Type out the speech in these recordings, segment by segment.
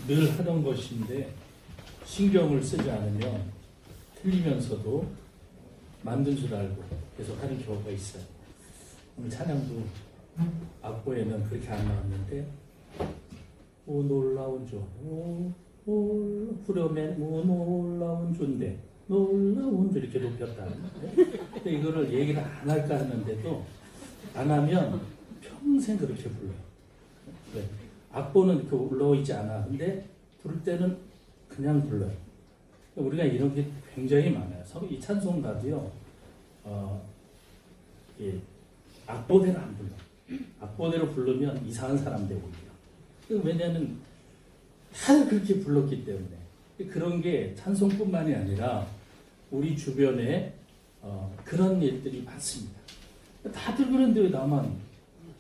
늘 하던 것인데 신경을 쓰지 않으면 틀리면서도 만든 줄 알고 계속 하는 경우가 있어요. 오늘 찬양도 악보에는 그렇게 안 나왔는데 오 놀라운 조 후렴엔 오 놀라운 조인데 놀라운 조 이렇게 높였다는데 근데 이거를 얘기를 안 할까 하는데도 안 하면 평생 그렇게 불러요. 네. 악보는 이렇게 올라와 있지 않아. 근데 부를 때는 그냥 불러요. 우리가 이런 게 굉장히 많아요. 이 찬송가도요. 예, 악보대로 안 불러. 악보대로 부르면 이상한 사람 되고 있어요. 왜냐하면 다들 그렇게 불렀기 때문에. 그런 게 찬송뿐만이 아니라 우리 주변에 그런 일들이 많습니다. 다들 그런데 왜 나만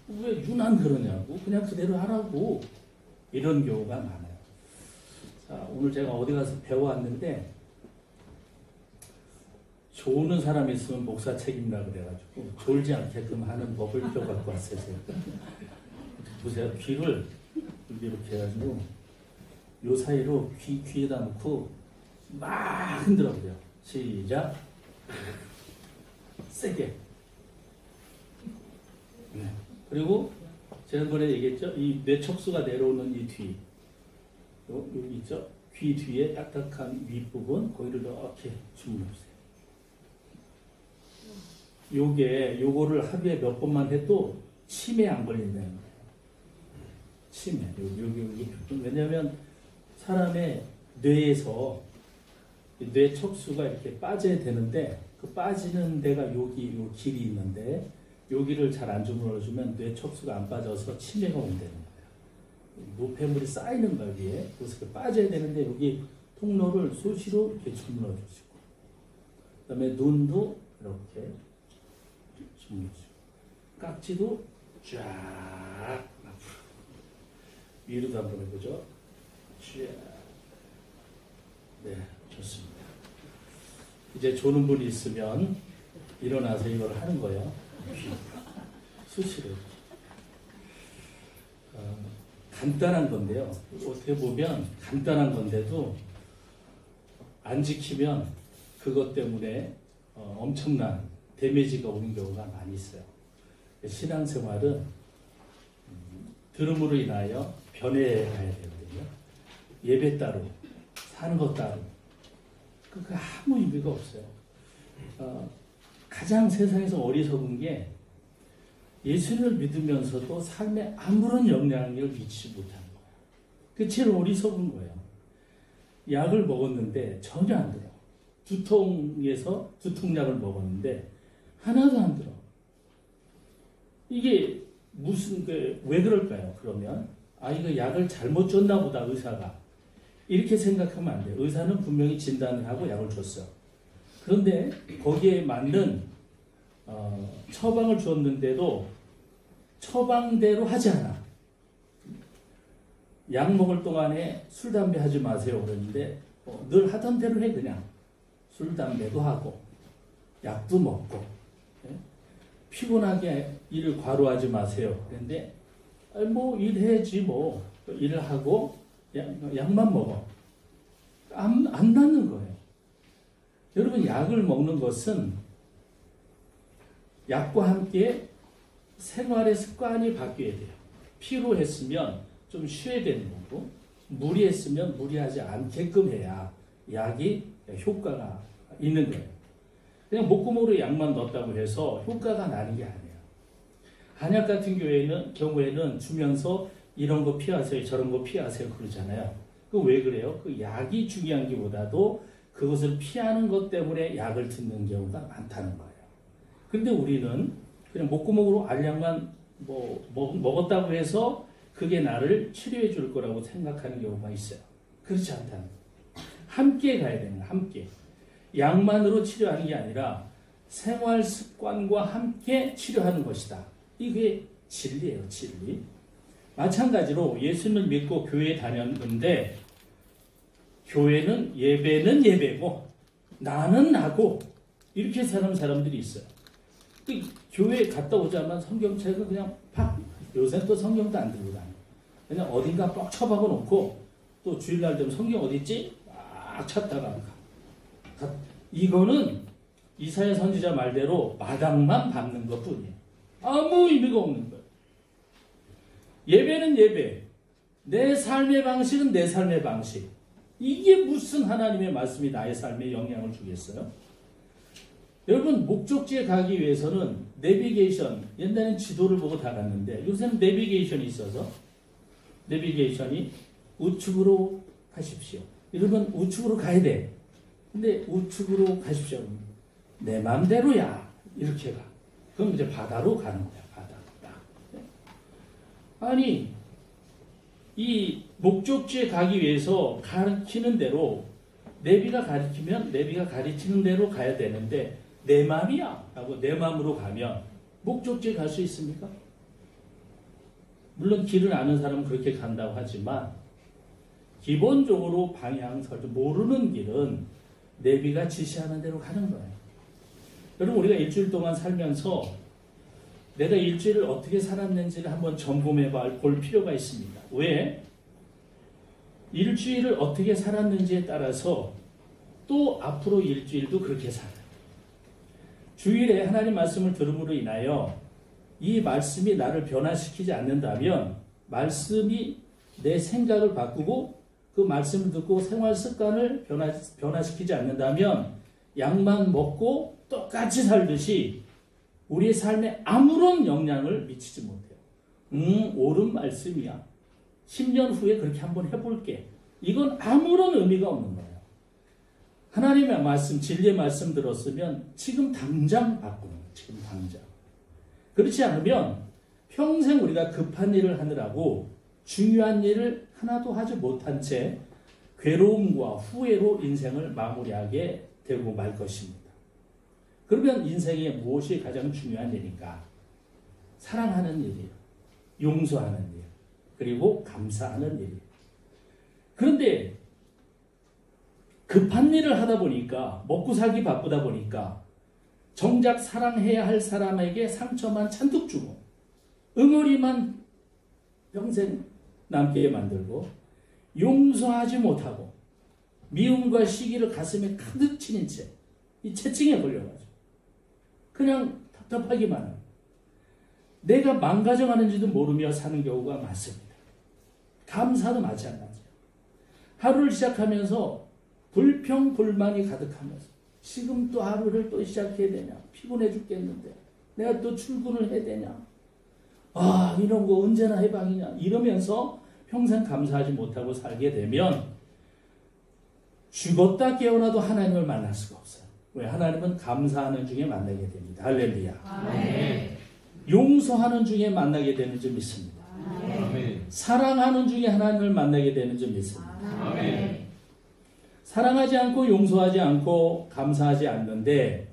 왜 유난 그러냐고 그냥 그대로 하라고 이런 경우가 많아요. 자, 오늘 제가 어디 가서 배워왔는데 조는 사람이 있으면 목사 책임이라 그래가지고 졸지 않게끔 하는 법을 배워갖고 왔어요. 제가. 보세요. 귀를 이렇게 해가지고 요 사이로 귀에다 놓고 막 흔들어보세요. 시작. 세게. 네. 그리고 지난번에 얘기했죠. 이 뇌척수가 내려오는 이 뒤, 여기 있죠. 귀 뒤에 딱딱한 윗부분, 거기를 이렇게 주물러주세요. 요거를 하루에 몇 번만 해도 치매 안 걸린다는 거예요. 치매. 여기. 왜냐하면 사람의 뇌에서 뇌척수가 이렇게 빠져야 되는데 그 빠지는 데가 요 길이 있는데 여기를 잘 안 주물러주면 뇌척수가 안 빠져서 치매가 온다는 거예요. 노폐물이 쌓이는 거예요, 위에. 그래서 빠져야 되는데 여기 통로를 수시로 이렇게 주물러 주시고, 그 다음에 눈도 이렇게 주물러 주시고, 깍지도 쫙 앞으로. 위로도 한번 해보죠. 쫙. 네, 좋습니다. 이제 조는 분이 있으면 일어나서 이걸 하는 거예요. 수시로. 간단한 건데요. 어떻게 보면 간단한 건데도 안 지키면 그것 때문에 엄청난 데미지가 오는 경우가 많이 있어요. 신앙생활은 들음으로 인하여 변해가야 되거든요. 예배 따로, 사는 것 따로. 그 아무 의미가 없어요. 가장 세상에서 어리석은 게 예수를 믿으면서도 삶에 아무런 영향력을 미치지 못하는 거예요. 그게 제일 어리석은 거예요. 약을 먹었는데 전혀 안 들어. 두통약을 먹었는데 하나도 안 들어. 이게 왜 그럴까요? 그러면 이거 약을 잘못 줬나 보다 의사가. 이렇게 생각하면 안 돼요. 의사는 분명히 진단을 하고 약을 줬어. 그런데 거기에 맞는 처방을 줬는데도 처방대로 하지 않아. 약 먹을 동안에 술, 담배 하지 마세요 그러는데 늘 하던 대로 해. 그냥 술, 담배도 하고 약도 먹고. 네? 피곤하게 일을 과로하지 마세요 그런데 뭐 일해야지 뭐 일을 하고 약만 먹어. 안 낫는 거예요. 여러분, 약을 먹는 것은 약과 함께 생활의 습관이 바뀌어야 돼요. 피로했으면 좀 쉬어야 되는 거고, 무리했으면 무리하지 않게끔 해야 약이 효과가 있는 거예요. 그냥 목구멍으로 약만 넣었다고 해서 효과가 나는 게 아니에요. 한약 같은 경우에는 주면서 이런 거 피하세요, 저런 거 피하세요 그러잖아요. 그 왜 그래요? 그 약이 중요한 게보다도 그것을 피하는 것 때문에 약을 듣는 경우가 많다는 거예요. 근데 우리는 그냥 목구멍으로 알약만 먹었다고 해서 그게 나를 치료해 줄 거라고 생각하는 경우가 있어요. 그렇지 않다는 거예요. 함께 가야 되는 거예요. 함께. 약만으로 치료하는 게 아니라 생활 습관과 함께 치료하는 것이다. 이게 진리예요. 진리. 마찬가지로 예수님을 믿고 교회에 다녔는데 교회는 예배는 예배고 나는 나고 이렇게 사는 사람들이 있어요. 그 교회에 갔다 오자마자 성경책을 그냥 팍, 요새 또 성경도 안 들고 다녀요. 그냥 어딘가 뻑 처박아 놓고 또 주일날 되면 성경 어디 있지? 막 찾다가 이거는 이사야 선지자 말대로 마당만 밟는 것뿐이에요. 아무 의미가 없는 거예요. 예배는 예배, 내 삶의 방식은 내 삶의 방식. 이게 무슨 하나님의 말씀이 나의 삶에 영향을 주겠어요? 여러분, 목적지에 가기 위해서는 내비게이션, 옛날엔 지도를 보고 다 갔는데 요새는 내비게이션이 있어서 내비게이션이 우측으로 가십시오. 이러면 우측으로 가야 돼. 근데 우측으로 가십시오. 내 맘대로야. 이렇게 가. 그럼 이제 바다로 가는 거야. 바다. 아니, 이 목적지에 가기 위해서 가르치는 대로 내비가 가르치면 내비가 가르치는 대로 가야 되는데 내 맘이야 하고 내 맘으로 가면 목적지에 갈 수 있습니까? 물론 길을 아는 사람은 그렇게 간다고 하지만 기본적으로 방향설도 모르는 길은 내비가 지시하는 대로 가는 거예요. 여러분, 우리가 일주일 동안 살면서 내가 일주일을 어떻게 살았는지를 한번 점검해 볼 필요가 있습니다. 왜? 일주일을 어떻게 살았는지에 따라서 또 앞으로 일주일도 그렇게 살아요. 주일에 하나님 말씀을 들음으로 인하여 이 말씀이 나를 변화시키지 않는다면 말씀이 내 생각을 바꾸고 그 말씀을 듣고 생활 습관을 변화시키지 않는다면 약만 먹고 똑같이 살듯이 우리의 삶에 아무런 영향을 미치지 못해요. 옳은 말씀이야. 10년 후에 그렇게 한번 해볼게. 이건 아무런 의미가 없는 거예요. 하나님의 말씀, 진리의 말씀 들었으면 지금 당장 바꾸는 거예요. 지금 당장. 그렇지 않으면 평생 우리가 급한 일을 하느라고 중요한 일을 하나도 하지 못한 채 괴로움과 후회로 인생을 마무리하게 되고 말 것입니다. 그러면 인생에 무엇이 가장 중요한 일인가? 사랑하는 일이에요. 용서하는 일. 그리고 감사하는 일이에요. 그런데 급한 일을 하다 보니까 먹고 살기 바쁘다 보니까 정작 사랑해야 할 사람에게 상처만 잔뜩 주고 응어리만 평생 남게 만들고 용서하지 못하고 미움과 시기를 가슴에 가득 지닌 채 이 채증에 걸려가지고 그냥 답답하기만 하고 내가 망가져가는지도 모르며 사는 경우가 많습니다. 감사도 마찬가지예요. 하루를 시작하면서 불평불만이 가득하면서 지금 또 하루를 또 시작해야 되냐, 피곤해 죽겠는데 내가 또 출근을 해야 되냐, 이런 거 언제나 해방이냐 이러면서 평생 감사하지 못하고 살게 되면 죽었다 깨어나도 하나님을 만날 수가 없어요. 왜? 하나님은 감사하는 중에 만나게 됩니다. 할렐루야. 아멘. 용서하는 중에 만나게 되는 줄 믿습니다. 아멘. 사랑하는 중에 하나님을 만나게 되는 줄 믿습니다. 아멘. 사랑하지 않고 용서하지 않고 감사하지 않는데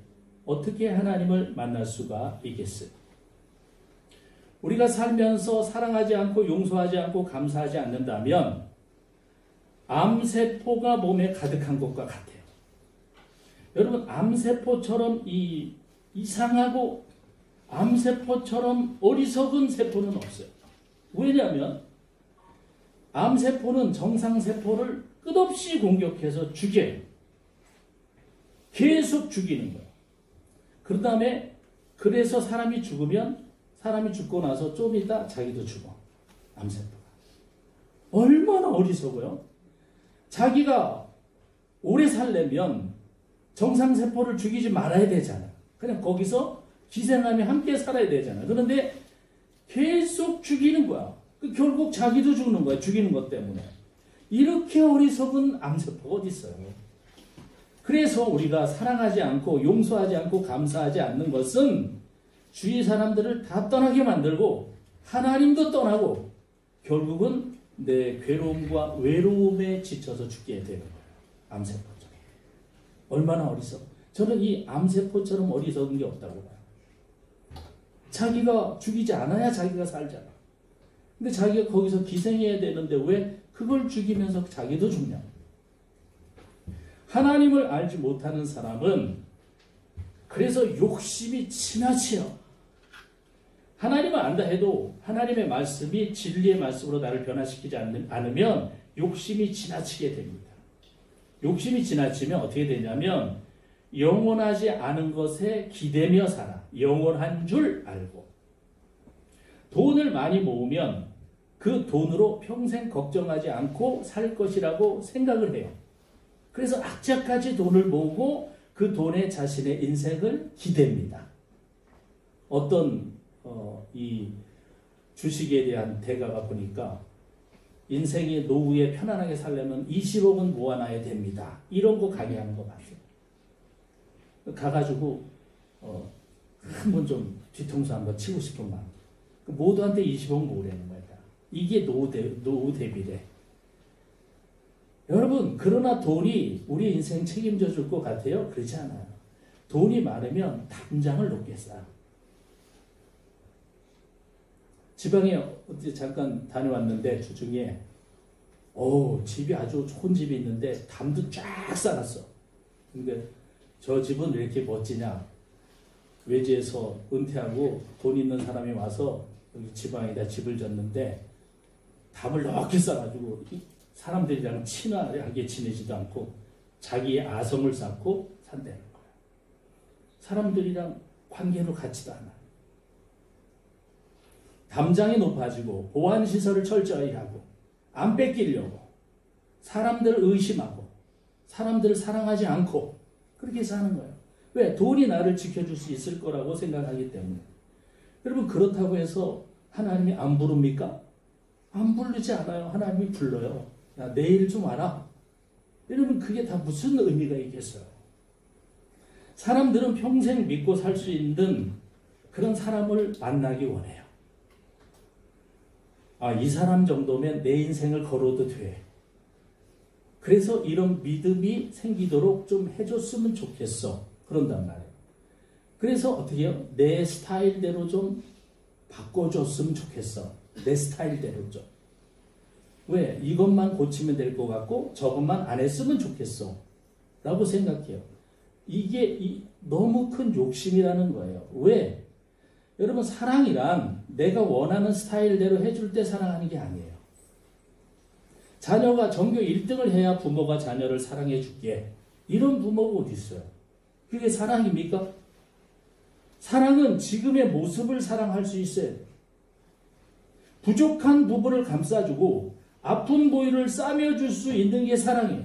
어떻게 하나님을 만날 수가 있겠어요? 우리가 살면서 사랑하지 않고 용서하지 않고 감사하지 않는다면 암세포가 몸에 가득한 것과 같아요. 여러분, 암세포처럼 이상하고 암세포처럼 어리석은 세포는 없어요. 왜냐하면 암세포는 정상세포를 끝없이 공격해서 죽여요. 계속 죽이는 거예요. 그 다음에 그래서 사람이 죽으면 사람이 죽고 나서 좀 있다 자기도 죽어. 암세포가. 얼마나 어리석어요? 자기가 오래 살려면 정상세포를 죽이지 말아야 되잖아. 그냥 거기서 기생하며 함께 살아야 되잖아. 그런데 계속 죽이는 거야. 결국 자기도 죽는 거야. 죽이는 것 때문에. 이렇게 어리석은 암세포가 어디 있어요? 그래서 우리가 사랑하지 않고 용서하지 않고 감사하지 않는 것은 주위 사람들을 다 떠나게 만들고 하나님도 떠나고 결국은 내 괴로움과 외로움에 지쳐서 죽게 되는 거예요. 암세포처럼. 얼마나 어리석어. 저는 이 암세포처럼 어리석은 게 없다고 봐요. 자기가 죽이지 않아야 자기가 살잖아. 근데 자기가 거기서 기생해야 되는데 왜 그걸 죽이면서 자기도 죽냐. 하나님을 알지 못하는 사람은 그래서 욕심이 지나치요. 하나님을 안다 해도 하나님의 말씀이 진리의 말씀으로 나를 변화시키지 않으면 욕심이 지나치게 됩니다. 욕심이 지나치면 어떻게 되냐면 영원하지 않은 것에 기대며 살아. 영원한 줄 알고. 돈을 많이 모으면 그 돈으로 평생 걱정하지 않고 살 것이라고 생각을 해요. 그래서 악착같이 돈을 모으고 그 돈에 자신의 인생을 기댑니다. 어떤 이 주식에 대한 대가가 보니까 인생의 노후에 편안하게 살려면 20억은 모아놔야 됩니다. 이런 거 강의하는 거 봤어요. 가가지고 한번 좀 뒤통수 한번 치고 싶은 마음. 모두한테 20억 모으라는 거야. 이게 노후 대비래. 여러분, 그러나 돈이 우리 인생 책임져 줄 것 같아요? 그렇지 않아요. 돈이 많으면 담장을 높게 쌓아. 지방에 어디 잠깐 다녀왔는데 주중에 집이 아주 좋은 집이 있는데 담도 쫙 쌓았어. 근데 저 집은 왜 이렇게 멋지냐? 외지에서 은퇴하고 돈 있는 사람이 와서 여기 지방에다 집을 졌는데 담을 넓게 쌓아가지고 사람들이랑 친하게 지내지도 않고 자기의 아성을 쌓고 산다는 거야. 사람들이랑 관계로 같지도 않아. 담장이 높아지고 보안시설을 철저히 하고 안 뺏기려고 사람들을 의심하고 사람들을 사랑하지 않고 그렇게 사는 거예요. 왜? 돈이 나를 지켜줄 수 있을 거라고 생각하기 때문에. 여러분, 그렇다고 해서 하나님이 안 부릅니까? 안 부르지 않아요. 하나님이 불러요. 야, 내일 좀 와라. 여러분, 그게 다 무슨 의미가 있겠어요? 사람들은 평생 믿고 살 수 있는 그런 사람을 만나기 원해요. 이 사람 정도면 내 인생을 걸어도 돼. 그래서 이런 믿음이 생기도록 좀 해줬으면 좋겠어. 그런단 말이에요. 그래서 어떻게 해요? 내 스타일대로 좀 바꿔줬으면 좋겠어. 내 스타일대로 좀. 왜? 이것만 고치면 될 것 같고 저것만 안 했으면 좋겠어. 라고 생각해요. 이게 너무 큰 욕심이라는 거예요. 왜? 여러분, 사랑이란 내가 원하는 스타일대로 해줄 때 사랑하는 게 아니에요. 자녀가 전교 1등을 해야 부모가 자녀를 사랑해 줄게. 이런 부모가 어디 있어요? 그게 사랑입니까? 사랑은 지금의 모습을 사랑할 수 있어요. 부족한 부분을 감싸주고 아픈 부위를 싸매줄 수 있는 게 사랑이에요.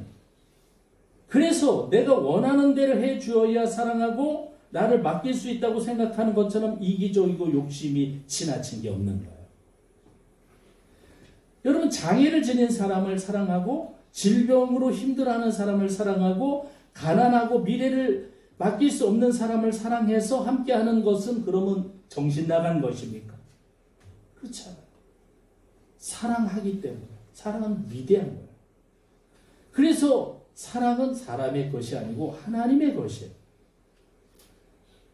그래서 내가 원하는 대로 해주어야 사랑하고 나를 맡길 수 있다고 생각하는 것처럼 이기적이고 욕심이 지나친 게 없는 거예요. 여러분, 장애를 지닌 사람을 사랑하고 질병으로 힘들어하는 사람을 사랑하고 가난하고 미래를 맡길 수 없는 사람을 사랑해서 함께하는 것은 그러면 정신 나간 것입니까? 그렇지 않아요. 사랑하기 때문에. 사랑은 위대한 거예요. 그래서 사랑은 사람의 것이 아니고 하나님의 것이에요.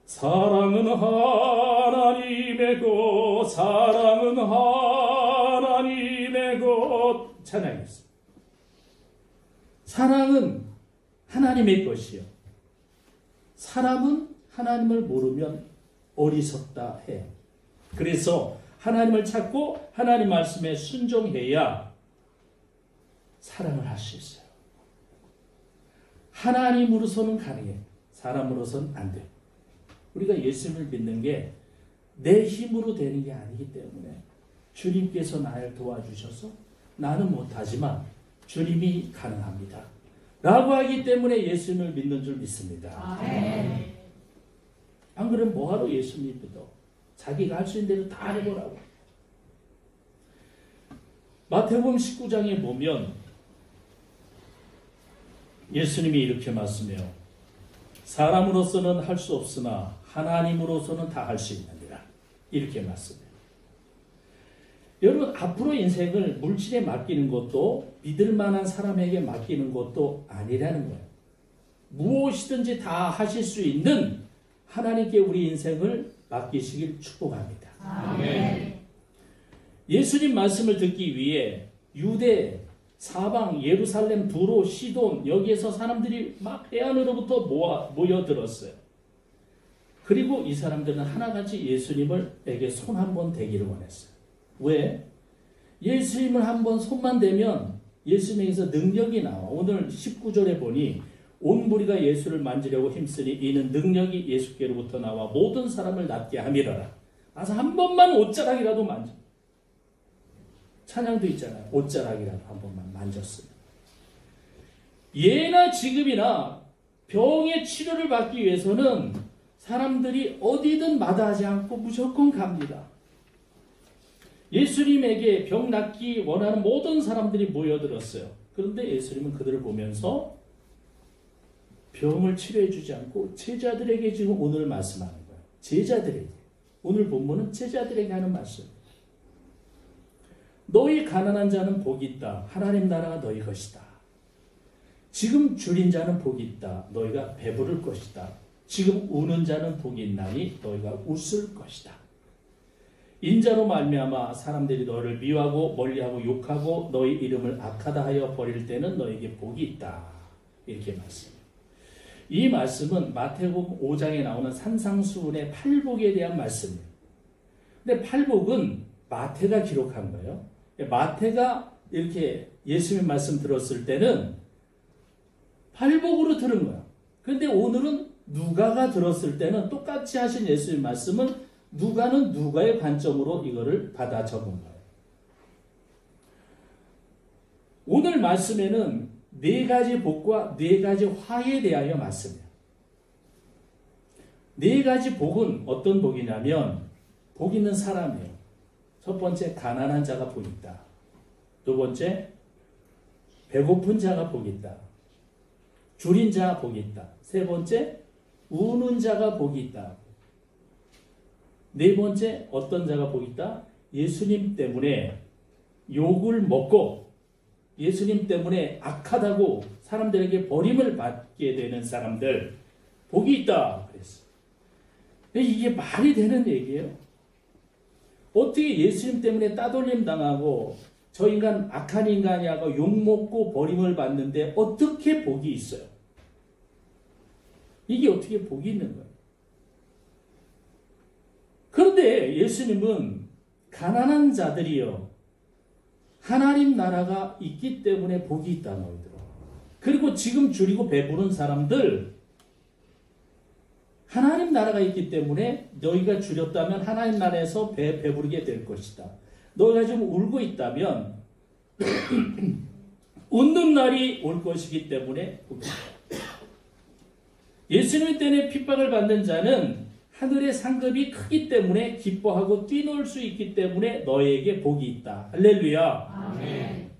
사랑은 하나님의 것, 사랑은 하나님의 것. 찬양했습니다. 사랑은 하나님의 것이요. 사람은 하나님을 모르면 어리석다 해요. 그래서 하나님을 찾고 하나님 말씀에 순종해야 사랑을 할 수 있어요. 하나님으로서는 가능해. 사람으로서는 안 돼. 우리가 예수님을 믿는 게 내 힘으로 되는 게 아니기 때문에 주님께서 나를 도와주셔서 나는 못하지만 주님이 가능합니다. 라고 하기 때문에 예수님을 믿는 줄 믿습니다. 아멘. 안 그러면 뭐하러 예수 믿어? 자기가 할 수 있는 대로 다 해보라고. 마태복음 19장에 보면 예수님이 이렇게 말씀해요. 사람으로서는 할 수 없으나 하나님으로서는 다 할 수 있느니라. 이렇게 말씀해요. 여러분, 앞으로 인생을 물질에 맡기는 것도 믿을 만한 사람에게 맡기는 것도 아니라는 거예요. 무엇이든지 다 하실 수 있는 하나님께 우리 인생을 맡기시길 축복합니다. 아멘. 예수님 말씀을 듣기 위해 유대, 사방, 예루살렘, 두로, 시돈 여기에서 사람들이 막 해안으로부터 모여들었어요. 그리고 이 사람들은 하나같이 예수님에게 손 한번 대기를 원했어요. 왜? 예수님을 한번 손만 대면 예수님에게서 능력이 나와. 오늘 19절에 보니 온 무리가 예수를 만지려고 힘쓰니 이는 능력이 예수께로부터 나와 모든 사람을 낫게 함이라라. 그래서 한 번만 옷자락이라도 만져. 찬양도 있잖아요. 옷자락이라도 한 번만 만졌으면. 예나 지금이나 병의 치료를 받기 위해서는 사람들이 어디든 마다하지 않고 무조건 갑니다. 예수님에게 병 낫기 원하는 모든 사람들이 모여들었어요. 그런데 예수님은 그들을 보면서 병을 치료해 주지 않고 제자들에게 지금 오늘 말씀하는 거예요. 제자들에게. 오늘 본문은 제자들에게 하는 말씀. 너희 가난한 자는 복이 있다. 하나님 나라가 너희 것이다. 지금 줄인 자는 복이 있다. 너희가 배부를 것이다. 지금 우는 자는 복이 있나니 너희가 웃을 것이다. 인자로 말미암아 사람들이 너를 미워하고 멀리하고 욕하고 너희 이름을 악하다 하여 버릴 때는 너에게 복이 있다. 이렇게 말씀해요. 이 말씀은 마태복음 5장에 나오는 산상수훈의 팔복에 대한 말씀이에요. 근데 팔복은 마태가 기록한 거예요. 마태가 이렇게 예수님 말씀 들었을 때는 팔복으로 들은 거야. 그런데 오늘은 누가가 들었을 때는 똑같이 하신 예수님 말씀은 누가는 누가의 관점으로 이거를 받아 적은 거예요. 오늘 말씀에는 네 가지 복과 네 가지 화에 대하여 말씀이에요. 네 가지 복은 어떤 복이냐면 복 있는 사람이에요. 첫 번째 가난한 자가 복 있다. 두 번째 배고픈 자가 복 있다. 줄인 자가 복이 있다. 세 번째 우는 자가 복이 있다. 네 번째 어떤 자가 복이 있다? 예수님 때문에 욕을 먹고 예수님 때문에 악하다고 사람들에게 버림을 받게 되는 사람들 복이 있다 그랬어요. 이게 말이 되는 얘기예요? 어떻게 예수님 때문에 따돌림 당하고 저 인간 악한 인간이라고 욕먹고 버림을 받는데 어떻게 복이 있어요? 이게 어떻게 복이 있는 거예요? 그런데 예수님은 가난한 자들이요 하나님 나라가 있기 때문에 복이 있다 너희들. 그리고 지금 줄이고 배부른 사람들 하나님 나라가 있기 때문에 너희가 줄였다면 하나님 나라에서 배부르게 될 것이다. 너희가 지금 울고 있다면 웃는 날이 올 것이기 때문에 예수님 때문에 핍박을 받는 자는 하늘의 상급이 크기 때문에 기뻐하고 뛰놀 수 있기 때문에 너희에게 복이 있다. 할렐루야. 아멘.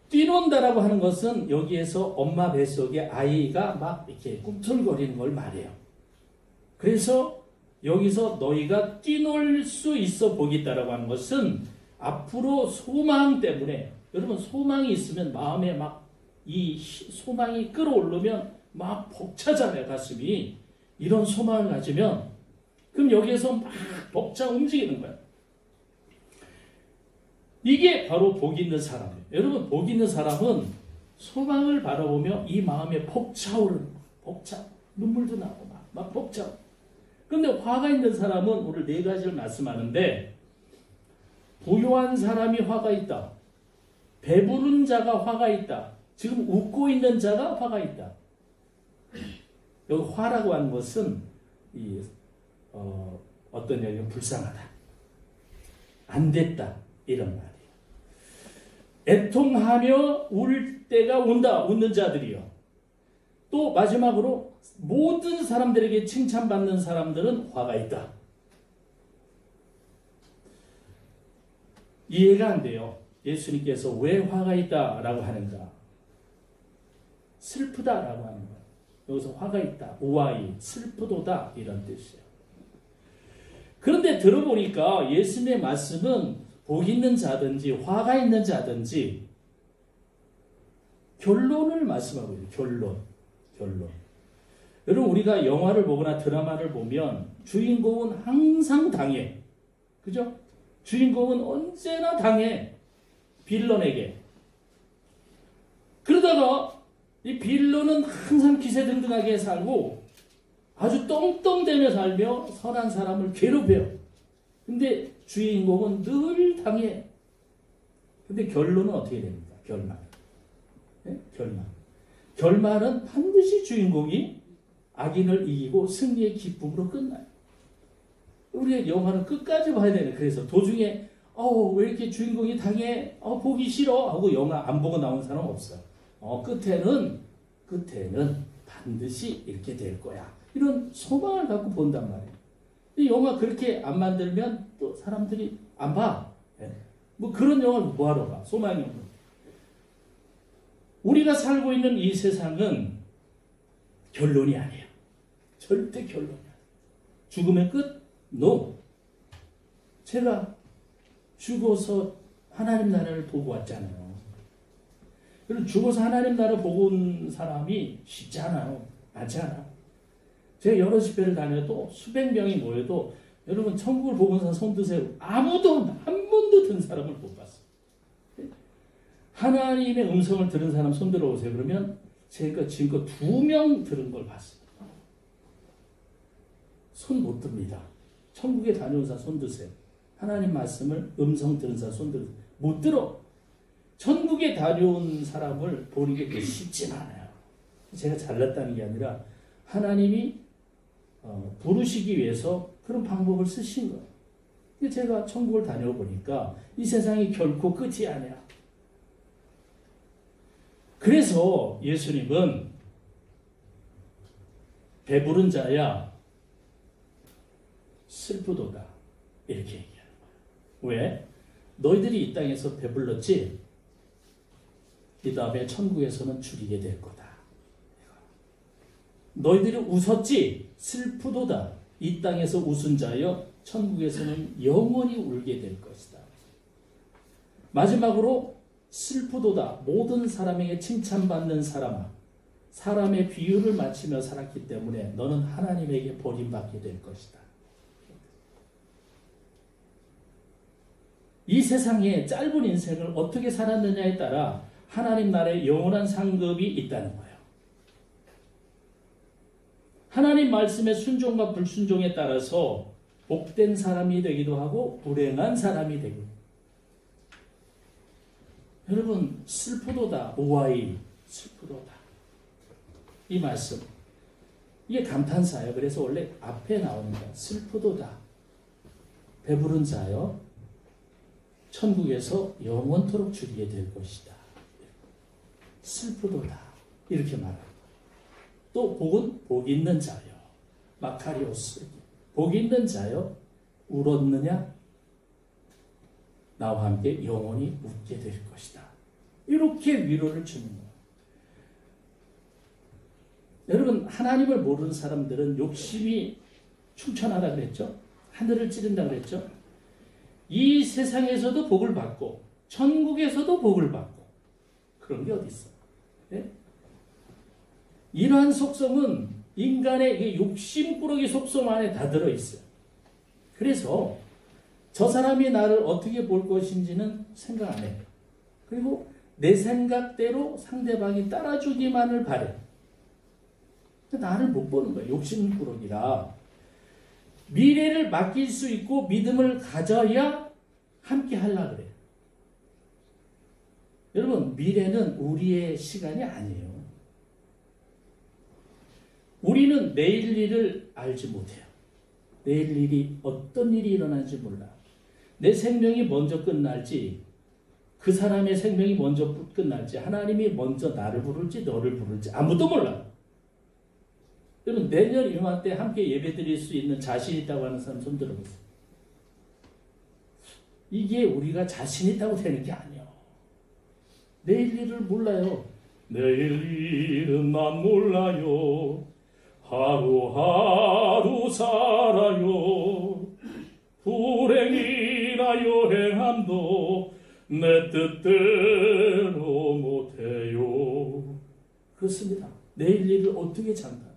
뛰논다라고 하는 것은 여기에서 엄마 뱃속에 아이가 막 이렇게 꿈틀거리는 걸 말해요. 그래서 여기서 너희가 뛰놀 수 있어 복이 있다라고 하는 것은 앞으로 소망 때문에 여러분 소망이 있으면 마음에 막 이 소망이 끌어오르면 막 벅차잖아요 가슴이. 이런 소망을 가지면 그럼 여기에서 막 벅차 움직이는 거예요. 이게 바로 복 있는 사람이에요. 여러분 복 있는 사람은 소망을 바라보며 이 마음에 벅차오르는 거예요. 벅차 눈물도 나고 막 벅차. 그런데 화가 있는 사람은 오늘 네 가지를 말씀하는데 부유한 사람이 화가 있다. 배부른 자가 화가 있다. 지금 웃고 있는 자가 화가 있다. 여기 화라고 하는 것은 어떤 얘기는 불쌍하다. 안 됐다. 이런 말이에요. 애통하며 울 때가 온다. 웃는 자들이요. 또 마지막으로 모든 사람들에게 칭찬받는 사람들은 화가 있다. 이해가 안 돼요. 예수님께서 왜 화가 있다라고 하는가? 슬프다라고 하는 거예요. 여기서 화가 있다. 우아이, 슬프도다 이런 뜻이에요. 그런데 들어보니까 예수님의 말씀은 복 있는 자든지 화가 있는 자든지 결론을 말씀하고 있어요. 결론. 여러분 우리가 영화를 보거나 드라마를 보면 주인공은 항상 당해. 그죠? 주인공은 언제나 당해. 빌런에게. 그러다가 이 빌런은 항상 기세등등하게 살고 아주 똥똥대며 살며 선한 사람을 괴롭혀요. 근데 주인공은 늘 당해. 근데 결론은 어떻게 됩니까? 결말. 네? 결말. 결말은 반드시 주인공이 악인을 이기고 승리의 기쁨으로 끝나요. 우리의 영화는 끝까지 봐야 되네. 그래서 도중에 왜 이렇게 주인공이 당해? 보기 싫어 하고 영화 안 보고 나온 사람 없어요. 끝에는 반드시 이렇게 될 거야. 이런 소망을 갖고 본단 말이에요. 이 영화 그렇게 안 만들면 또 사람들이 안 봐. 뭐 그런 영화를 뭐하러 봐? 소망이 없는. 우리가 살고 있는 이 세상은 결론이 아니에요. 절대 결론이 아니에요. 죽음의 끝? No. 제가 죽어서 하나님 나라를 보고 왔잖아요. 그리고 죽어서 하나님 나라를 보고 온 사람이 쉽지 않아요. 많지 않아. 제가 여러 집회를 다녀도 수백 명이 모여도 여러분 천국을 보고 온 사람 손 드세요. 아무도 한 번도 든 사람을 못 봤어요. 하나님의 음성을 들은 사람 손 들어오세요. 그러면 제가 지금껏 2명 들은 걸 봤어요. 손 못 듭니다. 천국에 다녀온 사람 손 드세요. 하나님 말씀을 음성 들은 사람 손 들어요. 못 들어. 천국에 다녀온 사람을 보는 게 쉽진 않아요. 제가 잘났다는 게 아니라 하나님이 부르시기 위해서 그런 방법을 쓰신 거예요. 제가 천국을 다녀보니까 이 세상이 결코 끝이 아니야. 그래서 예수님은 배부른 자야 슬프도다 이렇게 얘기하는 거예요. 왜? 너희들이 이 땅에서 배불렀지? 이 다음에 천국에서는 줄이게 될 거다. 너희들이 웃었지? 슬프도다. 이 땅에서 웃은 자여 천국에서는 영원히 울게 될 것이다. 마지막으로 슬프도다. 모든 사람에게 칭찬받는 사람아. 사람의 비유를 맞추며 살았기 때문에 너는 하나님에게 버림받게 될 것이다. 이 세상에 짧은 인생을 어떻게 살았느냐에 따라 하나님 나라의 영원한 상급이 있다는 거예요. 하나님 말씀의 순종과 불순종에 따라서 복된 사람이 되기도 하고 불행한 사람이 되기도 합니다. 여러분 슬프도다. 오아이 슬프도다. 이 말씀 이게 감탄사예요. 그래서 원래 앞에 나오는 거야. 슬프도다. 배부른 자여 천국에서 영원토록 줄이게 될 것이다. 슬프도다. 이렇게 말합니다. 또 복은 복 있는 자여. 마카리오스. 복 있는 자여 울었느냐? 나와 함께 영원히 웃게 될 것이다. 이렇게 위로를 주는 거예요. 여러분 하나님을 모르는 사람들은 욕심이 충천하다 그랬죠. 하늘을 찌른다 그랬죠. 이 세상에서도 복을 받고 천국에서도 복을 받고 그런 게 어디 있어? 네? 이러한 속성은 인간의 욕심꾸러기 속성 안에 다 들어있어요. 그래서 저 사람이 나를 어떻게 볼 것인지는 생각 안 해요. 그리고 내 생각대로 상대방이 따라주기만을 바래. 나를 못 보는 거예요. 욕심꾸러기라. 미래를 맡길 수 있고 믿음을 가져야 함께 하려고 그래요. 여러분 미래는 우리의 시간이 아니에요. 우리는 내일 일을 알지 못해요. 내일 일이 어떤 일이 일어날지 몰라. 내 생명이 먼저 끝날지 그 사람의 생명이 먼저 끝날지 하나님이 먼저 나를 부를지 너를 부를지 아무도 몰라. 여러분 내년 이맘때 함께 예배 드릴 수 있는 자신 있다고 하는 사람 손 들어보세요. 이게 우리가 자신 있다고 되는 게 아니에요. 내일 일을 몰라요. 내일 일은 난 몰라요. 하루하루 살아요. 불행이나 여행함도 내 뜻대로 못해요. 그렇습니다. 내일 일을 어떻게 장담해요?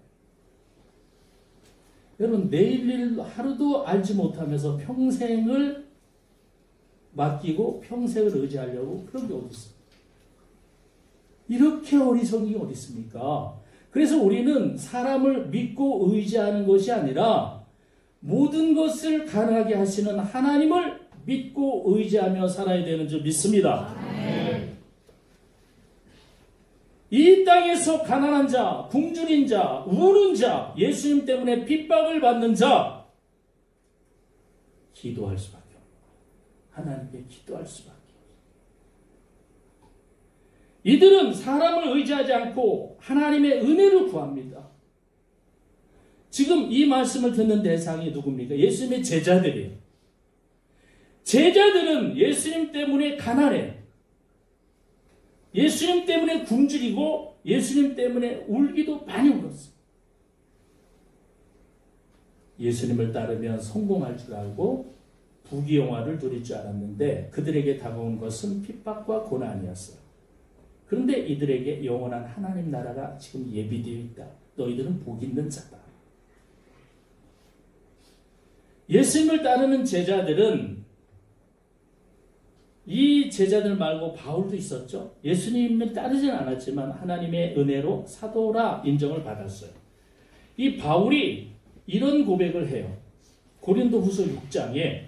여러분 내일 일 하루도 알지 못하면서 평생을 맡기고 평생을 의지하려고 그런 게 어디 있어요? 이렇게 어리석은 게 어디 있습니까? 그래서 우리는 사람을 믿고 의지하는 것이 아니라 모든 것을 가능하게 하시는 하나님을 믿고 의지하며 살아야 되는 줄 믿습니다. 이 땅에서 가난한 자, 굶주린 자, 우는 자, 예수님 때문에 핍박을 받는 자, 기도할 수밖에 없습니다. 하나님께 기도할 수밖에 없습니다. 이들은 사람을 의지하지 않고 하나님의 은혜를 구합니다. 지금 이 말씀을 듣는 대상이 누굽니까? 예수님의 제자들이에요. 제자들은 예수님 때문에 가난해. 예수님 때문에 굶주리고 예수님 때문에 울기도 많이 울었어요. 예수님을 따르면 성공할 줄 알고 부귀영화를 누릴 줄 알았는데 그들에게 다가온 것은 핍박과 고난이었어요. 그런데 이들에게 영원한 하나님 나라가 지금 예비되어 있다. 너희들은 복 있는 자다. 예수님을 따르는 제자들은 이 제자들 말고 바울도 있었죠. 예수님을 따르지는 않았지만 하나님의 은혜로 사도라 인정을 받았어요. 이 바울이 이런 고백을 해요. 고린도후서 6장에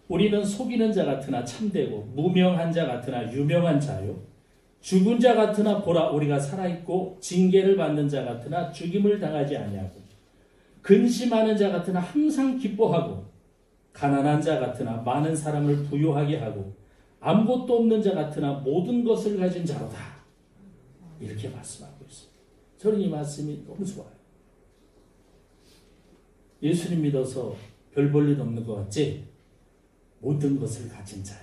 우리는 속이는 자 같으나 참되고 무명한 자 같으나 유명한 자요. 죽은 자 같으나 보라 우리가 살아있고 징계를 받는 자 같으나 죽임을 당하지 아니하고 근심하는 자 같으나 항상 기뻐하고 가난한 자 같으나 많은 사람을 부유하게 하고 아무것도 없는 자 같으나 모든 것을 가진 자로다. 이렇게 말씀하고 있습니다. 저는 이 말씀이 너무 좋아요. 예수님 믿어서 별 볼 일 없는 것 같지? 모든 것을 가진 자야.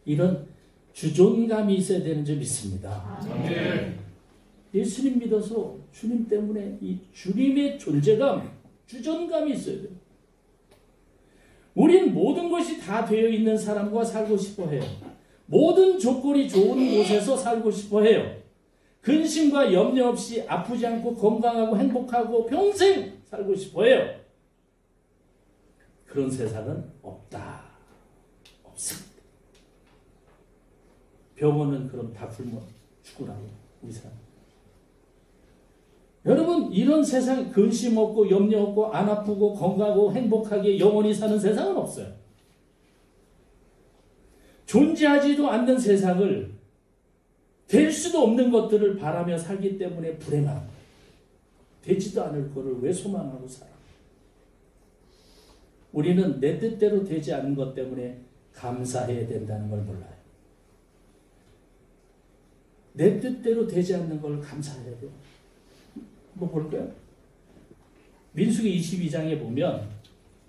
이런 주존감이 있어야 되는 줄 믿습니다. 예수님 믿어서 주님 때문에 이 주님의 존재감, 주존감이 있어야 돼요. 우린 모든 것이 다 되어 있는 사람과 살고 싶어 해요. 모든 조건이 좋은 곳에서 살고 싶어 해요. 근심과 염려 없이 아프지 않고 건강하고 행복하고 평생 살고 싶어 해요. 그런 세상은 없다. 없습니다. 병원은 그럼 다 굶어 죽으라고 의사. 여러분 이런 세상 근심 없고 염려 없고 안 아프고 건강하고 행복하게 영원히 사는 세상은 없어요. 존재하지도 않는 세상을 될 수도 없는 것들을 바라며 살기 때문에 불행한 거예요. 되지도 않을 거를 왜 소망하고 살아? 우리는 내 뜻대로 되지 않는 것 때문에 감사해야 된다는 걸 몰라요. 내 뜻대로 되지 않는 걸 감사해야 돼요. 뭐 볼까요? 민수기 22장에 보면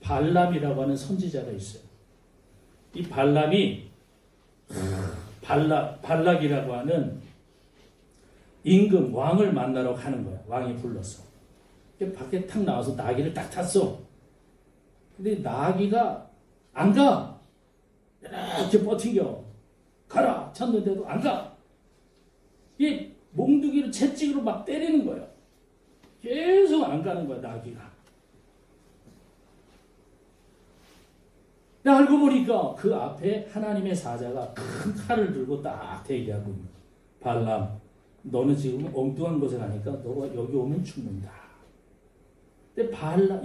발람이라고 하는 선지자가 있어요. 이 발람이 발락이라고 하는 임금 왕을 만나러 가는 거야. 왕이 불렀어. 밖에 탁 나와서 나귀를 딱 탔어. 근데 나귀가 안 가. 이렇게 버팅겨. 가라 쳤는데도 안 가. 이 몽둥이로 채찍으로 막 때리는 거야. 계속 안 가는 거야, 나귀가. 알고 보니까 그 앞에 하나님의 사자가 큰 칼을 들고 딱 대기하고 있는 거야. 발람, 너는 지금 엉뚱한 곳에 가니까 너가 여기 오면 죽는다. 근데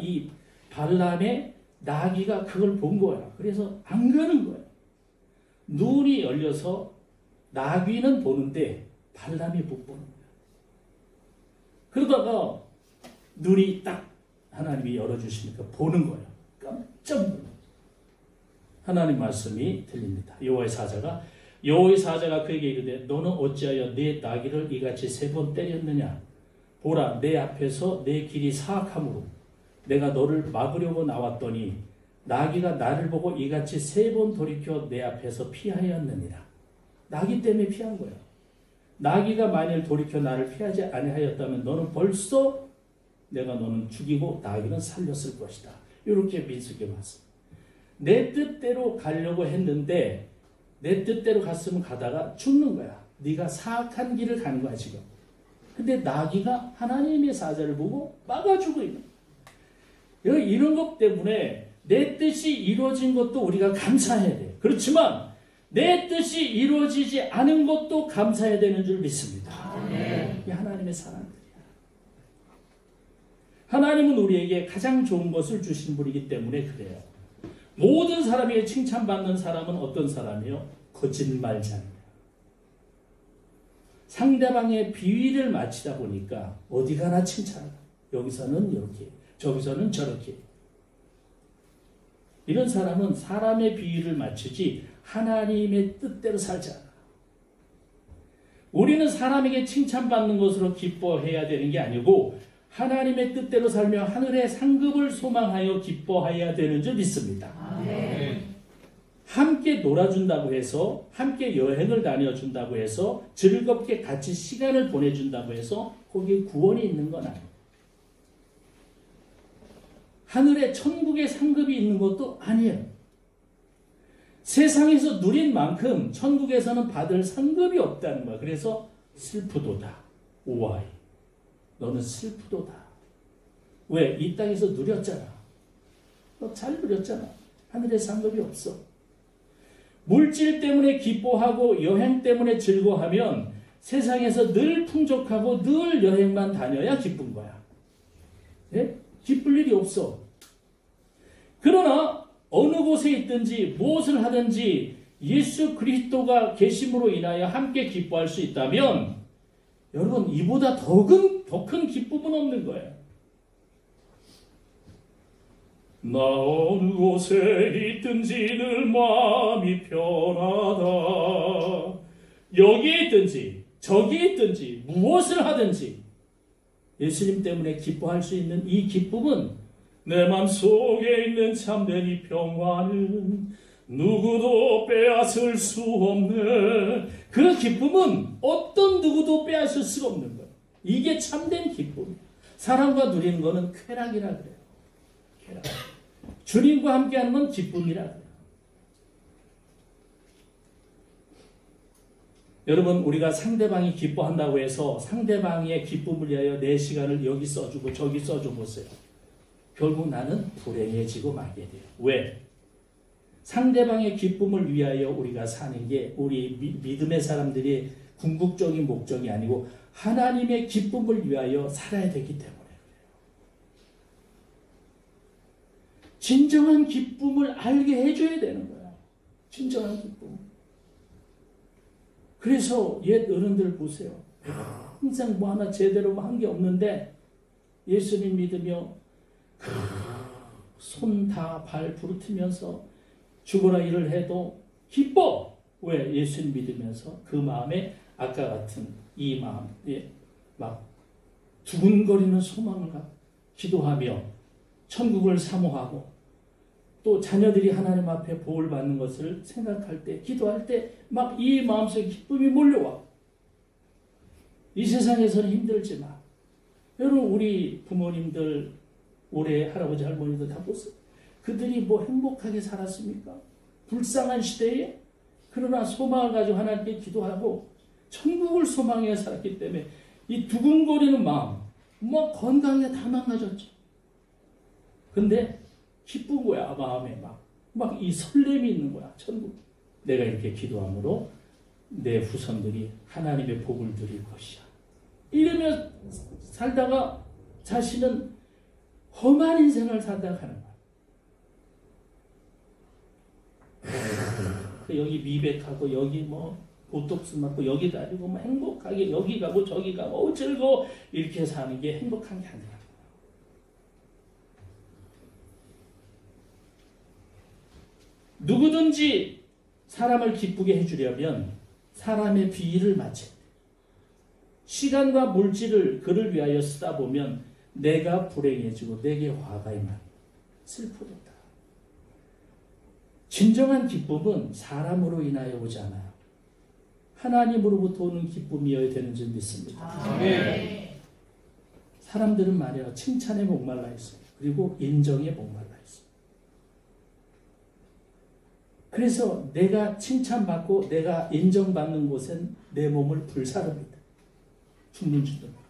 이 발람의 나귀가 그걸 본 거야. 그래서 안 가는 거야. 눈이 열려서 나귀는 보는데 발람이 못 보는 거야. 그러다가 눈이 딱 하나님이 열어주시니까 보는 거예요. 깜짝 놀라. 하나님 말씀이 들립니다. 여호와의 사자가 그에게 이르되 너는 어찌하여 내 나귀를 이같이 3번 때렸느냐? 보라 내 앞에서 내 길이 사악함으로 내가 너를 막으려고 나왔더니 나귀가 나를 보고 이같이 3번 돌이켜 내 앞에서 피하였느니라. 나귀 때문에 피한 거예요. 나귀가 만일 돌이켜 나를 피하지 아니하였다면 너는 벌써 내가 너는 죽이고 나귀는 살렸을 것이다. 이렇게 민수기에 왔습니다. 내 뜻대로 가려고 했는데 내 뜻대로 갔으면 가다가 죽는 거야. 네가 사악한 길을 가는 거야 지금. 근데 나귀가 하나님의 사자를 보고 막아주고 있는 거야. 이런 것 때문에 내 뜻이 이루어진 것도 우리가 감사해야 돼요. 그렇지만 내 뜻이 이루어지지 않은 것도 감사해야 되는 줄 믿습니다. 이게 하나님의 사람들이야. 하나님은 우리에게 가장 좋은 것을 주신 분이기 때문에 그래요. 모든 사람에게 칭찬받는 사람은 어떤 사람이요? 거짓말자입니다. 상대방의 비위를 맞추다 보니까 어디 가나 칭찬을. 여기서는 이렇게, 저기서는 저렇게. 이런 사람은 사람의 비위를 맞추지 하나님의 뜻대로 살지 않아. 우리는 사람에게 칭찬받는 것으로 기뻐해야 되는 게 아니고 하나님의 뜻대로 살며 하늘의 상급을 소망하여 기뻐해야 되는 줄 믿습니다. 함께 놀아준다고 해서, 함께 여행을 다녀준다고 해서, 즐겁게 같이 시간을 보내준다고 해서 거기에 구원이 있는 건 아니에요. 하늘에 천국의 상급이 있는 것도 아니에요. 세상에서 누린 만큼 천국에서는 받을 상급이 없다는 거야. 그래서 슬프도다. 오아이. 너는 슬프도다. 왜? 이 땅에서 누렸잖아. 너 잘 누렸잖아. 하늘에 상급이 없어. 물질 때문에 기뻐하고 여행 때문에 즐거워하면 세상에서 늘 풍족하고 늘 여행만 다녀야 기쁜 거야. 네? 기쁠 일이 없어. 그러나 어느 곳에 있든지 무엇을 하든지 예수 그리스도가 계심으로 인하여 함께 기뻐할 수 있다면 여러분 이보다 더 큰 기쁨은 없는 거예요. 나 어느 곳에 있든지 늘 마음이 편하다. 여기에 있든지 저기에 있든지 무엇을 하든지 예수님 때문에 기뻐할 수 있는 이 기쁨은 내 맘속에 있는 참된 이 평화는 누구도 빼앗을 수 없네. 그 기쁨은 어떤 누구도 빼앗을 수가 없는 거예요. 이게 참된 기쁨이에요. 사람과 누리는 거는 쾌락이라 그래요. 쾌락. 주님과 함께하는 건 기쁨이라 그래요. 여러분 우리가 상대방이 기뻐한다고 해서 상대방의 기쁨을 위하여 내 시간을 여기 써주고 저기 써줘 보세요. 결국 나는 불행해지고 말게 돼요. 왜? 상대방의 기쁨을 위하여 우리가 사는 게 우리 믿음의 사람들이 궁극적인 목적이 아니고 하나님의 기쁨을 위하여 살아야 되기 때문에 그래요. 진정한 기쁨을 알게 해줘야 되는 거야. 진정한 기쁨. 그래서 옛 어른들 보세요. 항상 뭐 하나 제대로 한 게 없는데 예수님 믿으며 손 다 발 부르트면서 죽어라 일을 해도 기뻐. 왜? 예수님 믿으면서 그 마음에 아까 같은 이 마음에 막 두근거리는 소망을 갖고 기도하며 천국을 사모하고 또 자녀들이 하나님 앞에 복을 받는 것을 생각할 때 기도할 때 막 이 마음속에 기쁨이 몰려와. 이 세상에서는 힘들지만 여러분 우리 부모님들 올해 할아버지 할머니들 다 보세요. 그들이 뭐 행복하게 살았습니까? 불쌍한 시대에 그러나 소망을 가지고 하나님께 기도하고 천국을 소망해 살았기 때문에 이 두근거리는 마음 뭐 건강에 다 망가졌죠. 근데 기쁜 거야. 마음에 막 이 설렘이 있는 거야. 천국. 내가 이렇게 기도함으로 내 후손들이 하나님의 복을 누릴 것이야. 이러며 살다가 자신은 험한 인생을 살다가 가는 거야. 여기 미백하고 여기 뭐 보톡스 맞고 여기 다니고 뭐 행복하게 여기 가고 저기 가고 즐거워 이렇게 사는 게 행복한 게 아니라 누구든지 사람을 기쁘게 해주려면 사람의 비위를 맞춰야 돼. 시간과 물질을 그를 위하여 쓰다 보면 내가 불행해지고 내게 화가 임하니 슬프도다. 진정한 기쁨은 사람으로 인하여 오지 않아요. 하나님으로부터 오는 기쁨이어야 되는 줄 믿습니다. 네. 사람들은 말이야 칭찬에 목말라 있어요. 그리고 인정에 목말라 있어요. 그래서 내가 칭찬받고 내가 인정받는 곳엔 내 몸을 불사릅니다. 죽는 줄도 모르고.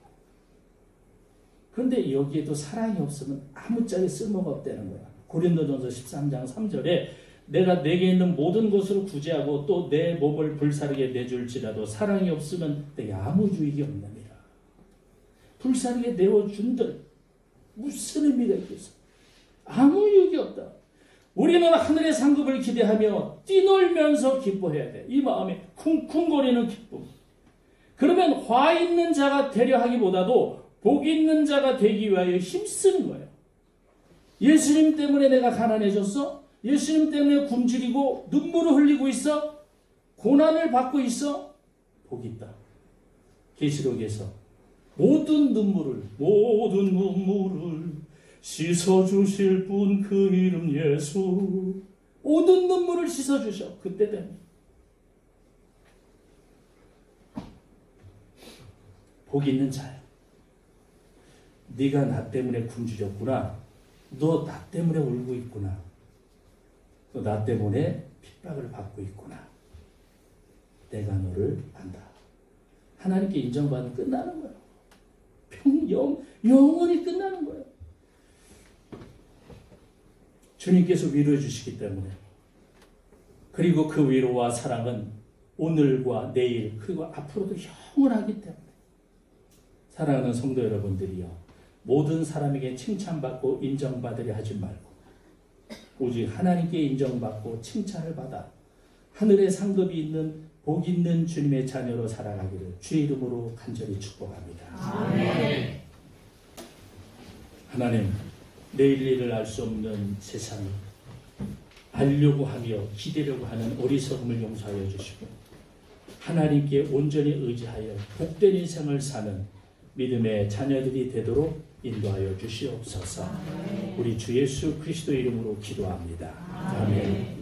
그런데 여기에도 사랑이 없으면 아무짝에 쓸모가 없다는 거야. 고린도전서 13장 3절에 내가 내게 있는 모든 것으로 구제하고 또 내 몸을 불사르게 내줄지라도 사랑이 없으면 내게 아무 유익이 없느니라. 불사르게 내어준들 무슨 의미가 있겠어? 아무 유익이 없다. 우리는 하늘의 상급을 기대하며 뛰놀면서 기뻐해야 돼. 이 마음에 쿵쿵거리는 기쁨. 그러면 화 있는 자가 되려 하기보다도 복 있는 자가 되기 위하여 힘쓰는 거예요. 예수님 때문에 내가 가난해졌어? 예수님 때문에 굶주리고 눈물을 흘리고 있어? 고난을 받고 있어? 복이 있다. 계시록에서 모든 눈물을 씻어주실 분 그 이름 예수. 모든 눈물을 씻어주셔. 그때 되면 복 있는 자야. 네가 나 때문에 굶주렸구나. 너 나 때문에 울고 있구나. 너 나 때문에 핍박을 받고 있구나. 내가 너를 안다. 하나님께 인정받으면 끝나는 거예요. 영원히 끝나는 거예요. 주님께서 위로해 주시기 때문에. 그리고 그 위로와 사랑은 오늘과 내일 그리고 앞으로도 영원하기 때문에. 사랑하는 성도 여러분들이요, 모든 사람에게 칭찬받고 인정받으려 하지 말고 오직 하나님께 인정받고 칭찬을 받아 하늘의 상급이 있는 복 있는 주님의 자녀로 살아가기를 주의 이름으로 간절히 축복합니다. 아멘. 하나님, 내일 일을 알 수 없는 세상을 알려고 하며 기대려고 하는 어리석음을 용서하여 주시고 하나님께 온전히 의지하여 복된 인생을 사는 믿음의 자녀들이 되도록 인도하여 주시옵소서. 우리 주 예수 그리스도 이름으로 기도합니다. 아멘.